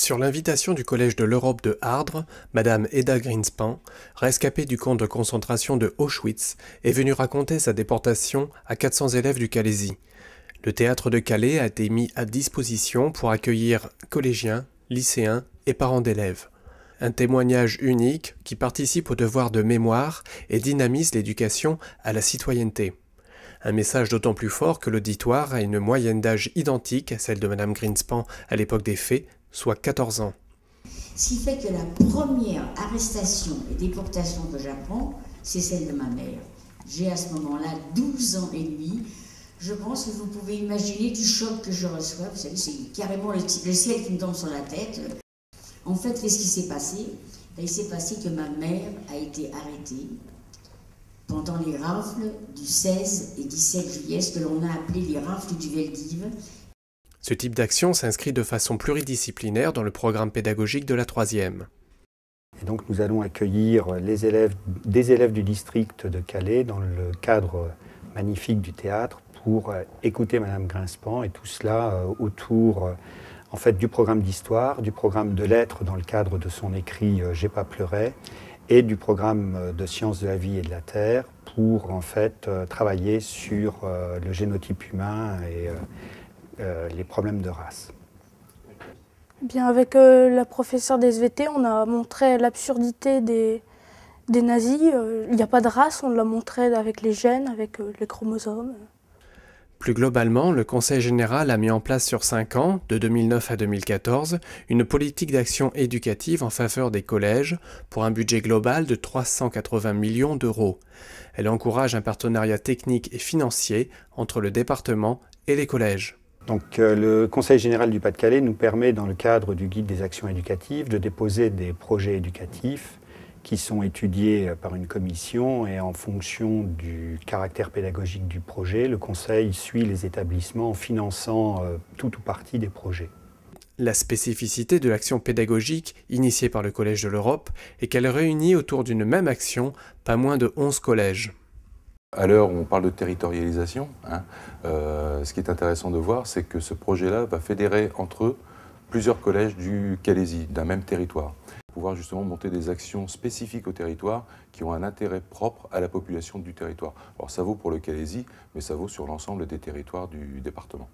Sur l'invitation du Collège de l'Europe de Ardres, Madame Eda Greenspan, rescapée du camp de concentration de Auschwitz, est venue raconter sa déportation à 400 élèves du Calaisis. Le théâtre de Calais a été mis à disposition pour accueillir collégiens, lycéens et parents d'élèves. Un témoignage unique qui participe au devoir de mémoire et dynamise l'éducation à la citoyenneté. Un message d'autant plus fort que l'auditoire a une moyenne d'âge identique à celle de Madame Greenspan à l'époque des faits, soit 14 ans. Ce qui fait que la première arrestation et déportation que j'apprends, c'est celle de ma mère. J'ai à ce moment-là 12 ans et demi. Je pense que vous pouvez imaginer du choc que je reçois. Vous savez, c'est carrément le ciel qui me tombe sur la tête. En fait, qu'est-ce qui s'est passé? Il s'est passé que ma mère a été arrêtée pendant les rafles du 16 et 17 juillet, ce que l'on a appelé les rafles du Veldiv. Ce type d'action s'inscrit de façon pluridisciplinaire dans le programme pédagogique de la 3e. Et donc nous allons accueillir des élèves du district de Calais dans le cadre magnifique du théâtre pour écouter Madame Greenspan et tout cela autour en fait, du programme d'histoire, du programme de lettres dans le cadre de son écrit « J'ai pas pleuré » et du programme de sciences de la vie et de la terre pour en fait travailler sur le génotype humain et les problèmes de race. Bien, avec la professeure d'SVT, on a montré l'absurdité des nazis. Il n'y a pas de race, on l'a montré avec les gènes, avec les chromosomes. Plus globalement, le Conseil général a mis en place sur 5 ans, de 2009 à 2014, une politique d'action éducative en faveur des collèges pour un budget global de 380 millions d'euros. Elle encourage un partenariat technique et financier entre le département et les collèges. Donc, le Conseil général du Pas-de-Calais nous permet, dans le cadre du guide des actions éducatives, de déposer des projets éducatifs qui sont étudiés par une commission et en fonction du caractère pédagogique du projet, le Conseil suit les établissements en finançant tout ou partie des projets. La spécificité de l'action pédagogique initiée par le Collège de l'Europe est qu'elle réunit autour d'une même action pas moins de 11 collèges. À l'heure où on parle de territorialisation, ce qui est intéressant de voir, c'est que ce projet-là va fédérer entre eux plusieurs collèges du Calaisis, d'un même territoire. Pouvoir justement monter des actions spécifiques au territoire qui ont un intérêt propre à la population du territoire. Alors ça vaut pour le Calaisis, mais ça vaut sur l'ensemble des territoires du département.